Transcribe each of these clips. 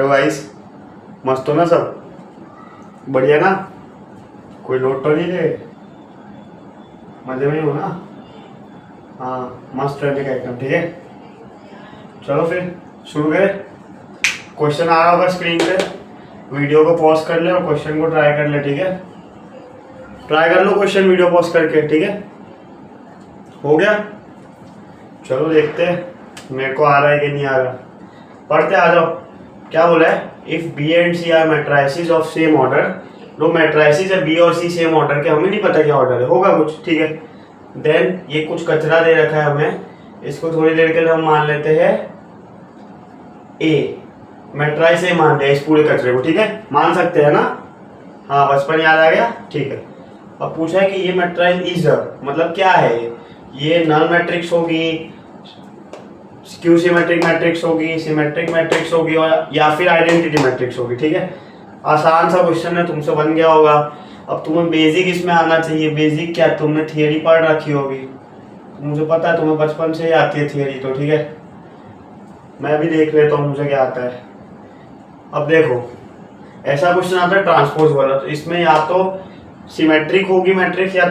Hello guys, मस्त हो ना सब? बढ़िया ना? कोई लोड तो नहीं दे? मजे में ही हो ना? हाँ, मस्त रहने का एकदम। ठीक है, चलो फिर शुरू करें। क्वेश्चन आ रहा होगा स्क्रीन पे, वीडियो को पॉज कर ले और क्वेश्चन को ट्राई कर ले। ठीक है, ट्राई कर लो क्वेश्चन वीडियो पॉज करके। ठीक है, हो गया? चलो देखते हैं मेरे को आ रहा है कि नहीं आ रहा। पढ़ते आ जाओ। क्या बोला है? If B and C are matrices of same order. लो, मैट्राइसिस है बी और सी सेम ऑर्डर के, हमें नहीं पता क्या ऑर्डर है, होगा कुछ। ठीक है, देन ये कुछ कचरा दे रखा है हमें, इसको थोड़ी देर के लिए हम मान लेते हैं ए। मैट्राइस ए मान लिया इस पूरे कचरे को। ठीक है, मान सकते हैं ना? हाँ, बचपन याद आ गया। ठीक है, अब पूछा है कि ये मैट्राइस इज मतलब क्या है? ये नल मैट्रिक्स होगी, स्क्यू सिमेट्रिक मैट्रिक्स होगी, सिमेट्रिक मैट्रिक्स होगी, और या फिर आइडेंटिटी मैट्रिक्स होगी। ठीक है, आसान सा क्वेश्चन है, तुमसे बन गया होगा। अब तुम्हें बेसिक इसमें आना चाहिए। बेसिक क्या, तुमने थियरी पढ़ रखी होगी, मुझे पता है तुम्हें बचपन से ही आती है थियरी। तो ठीक है, मैं भी देख लेता हूँ मुझे क्या आता है। अब देखो, ऐसा क्वेश्चन आता है ट्रांसपोज वाला, तो इसमें या तो सिमेट्रिक होगी मैट्रिक्स या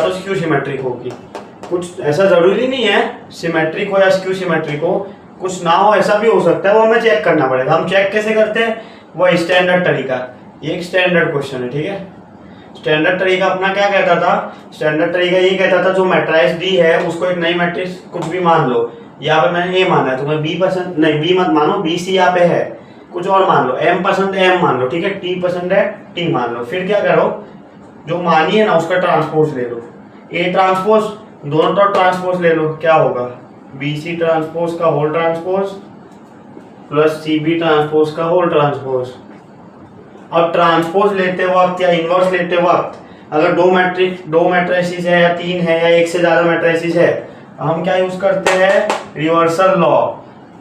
तो स्क्यू सिमेट्रिक होगी। कुछ ऐसा जरूरी नहीं है सिमेट्रिक हो या स्क्यू सिमेट्रिक हो, कुछ ना हो ऐसा भी हो सकता है, वो हमें चेक करना पड़ेगा। हम चेक कैसे करते हैं? वो स्टैंडर्ड तरीका, ये एक स्टैंडर्ड क्वेश्चन है। ठीक है, स्टैंडर्ड तरीका अपना क्या कहता था? स्टैंडर्ड तरीका ये कहता था जो मैट्राइस डी है उसको एक नई मैट्रिक्स कुछ भी मान लो। यहाँ पे मैंने ए माना है, तुम्हें बी पसंद नहीं, बी मत मानो, बी सी यहाँ पे है, कुछ और मान लो। एम पसंद है एम मान लो। ठीक है, टी पसंद है टी मान लो। फिर क्या करो, जो मानी है ना उसका ट्रांसपोज ले लो। ए ट्रांसपोज, दोनों तो ट्रांसपोज ले लो। क्या होगा? बी सी ट्रांसपोज का whole transpose plus C B transpose का होल ट्रांसपोज। अब ट्रांसपोज लेते वक्त या इनवर्स लेते वक्त अगर दो मैट्रिसेस है या तीन है या एक से ज्यादा मैट्रिसेस है, हम क्या यूज करते हैं? Reversal law.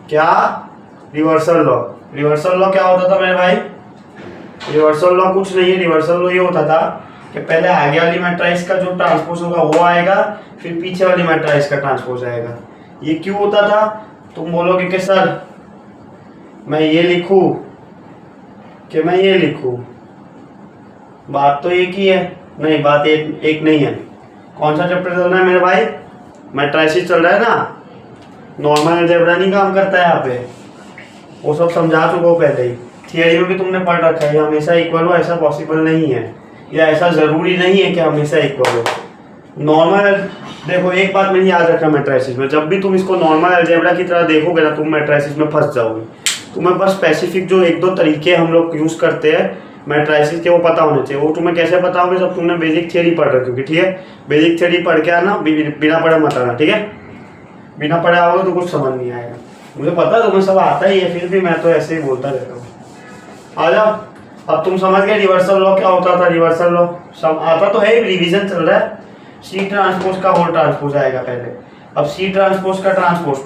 क्या? Reversal law. रिवर्सल लॉ क्या होता था मेरे भाई? रिवर्सल लॉ कुछ नहीं है, रिवर्सल लॉ ये होता था कि पहले आगे वाली मैट्रिक्स का जो ट्रांसपोज होगा वो आएगा, फिर पीछे वाली मैट्रिक्स का ट्रांसपोज आएगा। ये क्यों होता था? तुम बोलोगे कि सर मैं ये लिखूं कि मैं ये लिखूं, बात तो एक ही है। नहीं, बात एक नहीं है। कौन सा चैप्टर चल रहा है मेरे भाई? मैट्रिसेस चल रहा है ना, नॉर्मल अलजेब्रा नहीं काम करता है यहाँ पे, वो सब समझा चुका हूँ पहले ही। थियरी में भी तुमने पढ़ रखा है, ये हमेशा इक्वल हो ऐसा पॉसिबल नहीं है, या ऐसा जरूरी नहीं है कि हमेशा इक्वल हो। नॉर्मल देखो, एक बात मेरी याद रखना मैट्रिसेस में, जब भी तुम इसको नॉर्मल अलजेब्रा की तरह देखोगे ना, तुम मैट्रिसेस में फंस जाओगे। तुम्हें बस स्पेसिफिक जो एक दो तरीके हम लोग यूज करते हैं मैट्रिसेस के वो पता होने चाहिए। वो तुम्हें कैसे पता होगा? जब तुमने बेसिक थियरी पढ़ रखी होगी। ठीक है, बेसिक थियरी पढ़ के आना, बिना पढ़े मत आना। ठीक है, बिना पढ़े आओगे तो कुछ समझ नहीं आएगा। मुझे पता है तुम्हें सब आता ही है, फिर भी मैं तो ऐसे ही बोलता रहता हूँ। आ जाओ, अब तुम समझ गए रिवर्सल लॉ क्या होता था। रिवर्सल लॉ सब आता तो है, रिवीजन चल रहा है। सी ट्रांसपोज का होल ट्रांसपोज आएगा पहले। अब सी ट्रांसपोज का ट्रांसपोज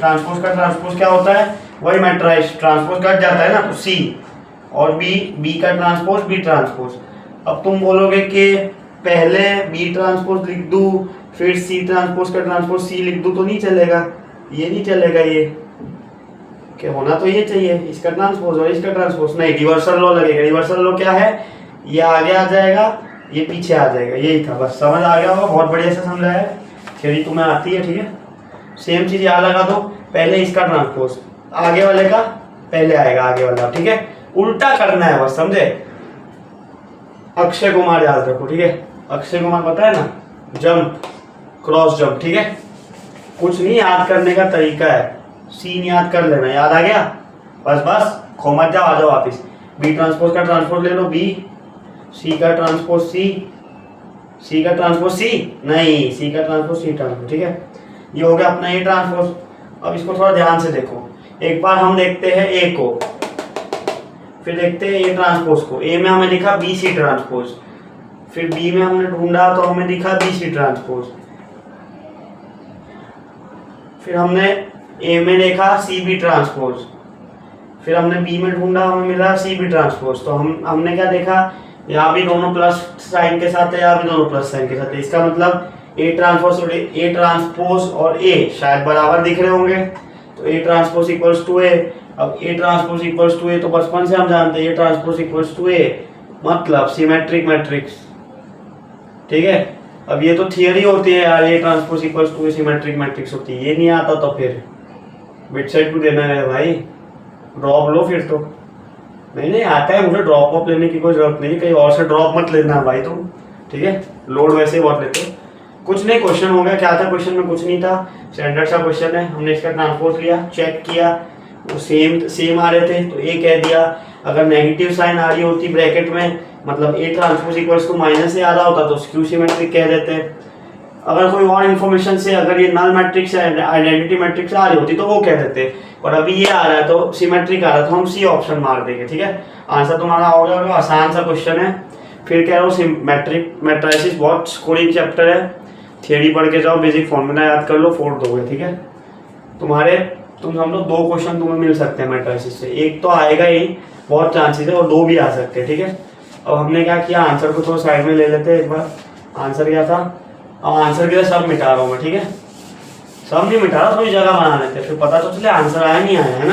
का ट्रांसपोज क्या होता है? वही मैट्रिक्स ट्रांसपोज कट जाता है ना, तो सी, और बी का ट्रांसपोज बी ट्रांसपोज। अब तुम बोलोगे कि पहले बी ट्रांसपोज लिख दूं फिर सी ट्रांसपोज का ट्रांसपोज सी लिख दूं, तो नहीं चलेगा, ये नहीं चलेगा। ये कि होना तो ये चाहिए, इसका ट्रांसपोज और इसका ट्रांसपोज। नहीं, रिवर्सल लॉ लगेगा। रिवर्सल लॉ क्या है? ये आगे आ जाएगा, ये पीछे आ जाएगा। यही था, बस समझ आ गया होगा, बहुत बढ़िया से समझा है, थियरी तुम्हें आती है। ठीक है, सेम चीज याद लगा दो, पहले इसका ट्रांसपोज आगे वाले का पहले आएगा, आगे वाला। ठीक है, उल्टा करना है बस, समझे? अक्षय कुमार याद रखो। ठीक है, अक्षय कुमार पता है ना, जंप, क्रॉस जंप। ठीक है, कुछ नहीं, याद करने का तरीका है, सीन याद कर लेना। याद आ गया? बस बस खो मत जाओ, आ जाओ वापिस। बी ट्रांसपोज का ट्रांसपोज ले लो बी, सी का ट्रांसपोज सी, सी का ट्रांसपोज सी, नहीं, सी का ट्रांसपोज सी ट्रांसपोज। ठीक है, ये हो गया अपना ए ट्रांसपोज। अब इसको थोड़ा ध्यान से देखो, एक बार हम देखते हैं ए को, फिर देखते हैं ए ट्रांसपोज को। ए में हमें दिखा बी सी ट्रांसपोज, फिर बी में हमने ढूंढा तो हमें दिखा बी सी ट्रांसपोज, फिर हमने ए में देखा सी बी ट्रांसपोज, फिर हमने बी में ढूंढा हमें मिला सी बी ट्रांसपोज। तो हमने क्या देखा? यहाँ भी दोनों प्लस साइन के साथ है, यहाँ भी दोनों प्लस साइन के साथ है। इसका मतलब ए ट्रांसपोज और ए शायद बराबर दिख रहे होंगे, तो ए ट्रांसपोज इक्वल्स टू ए, अब ए ट्रांसपोज इक्वल्स टू ए तो बचपन से हम जानते हैं, ए ट्रांसपोज इक्वल्स टू ए मतलब सिमेट्रिक मैट्रिक्स, ठीक है। अब ये तो थियरी होती है यार, A transpose equals to A symmetric matrix होती है, ये नहीं आता तो फिर बिट साइड क्यों देना है भाई, ड्रॉप लो फिर तो। नहीं आता है मुझे, ड्रॉप ऑफ लेने की कोई जरूरत नहीं, कहीं और से ड्रॉप मत लेना भाई तुम, ठीक है। लोड वैसे ही बहुत लेते हो। कुछ नहीं, क्वेश्चन हो गया, क्या था क्वेश्चन में, कुछ नहीं था, स्टैंडर्ड सा क्वेश्चन है, हमने इसका ट्रांसपोज लिया, चेक किया, वो सेम आ रहे थे तो ए कह दिया। अगर नेगेटिव साइन आ रही होती ब्रैकेट में, मतलब A transpose equals to minus से आ रहा होता तो स्क्यू सिमेट्रिक कह देते। अगर कोई और इन्फॉर्मेशन से, अगर ये नल मैट्रिक्स है, आइडेंटिटी मैट्रिक्स आ रही होती तो वो कह देते, और अभी ये आ रहा है तो सिमेट्रिक आ रहा है तो हम सी ऑप्शन मार देंगे, ठीक है। आंसर तुम्हारा हो जाएगा, आसान सा क्वेश्चन है। फिर कह रहा हूँ मैट्रिसेस बहुत स्कोरिंग चैप्टर है, थियरी पढ़ के जाओ, बेसिक फॉर्मूला याद कर लो, फोड़ दोगे, ठीक है। तुम समझो 2 क्वेश्चन तुम्हें मिल सकते हैं मैट्रिसेस से, एक तो आएगा ही, बहुत चांसेस है, और 2 भी आ सकते हैं, ठीक है। अब हमने क्या किया, आंसर को थोड़ा साइड में ले लेते हैं एक बार। आंसर क्या था, अब आंसर के लिए सब मिटा रहा हूँ मैं, ठीक है। सब नहीं मिटा रहा, थोड़ी जगह बना लेते हैं, फिर पता तो चले आंसर आया नहीं आया, है ना।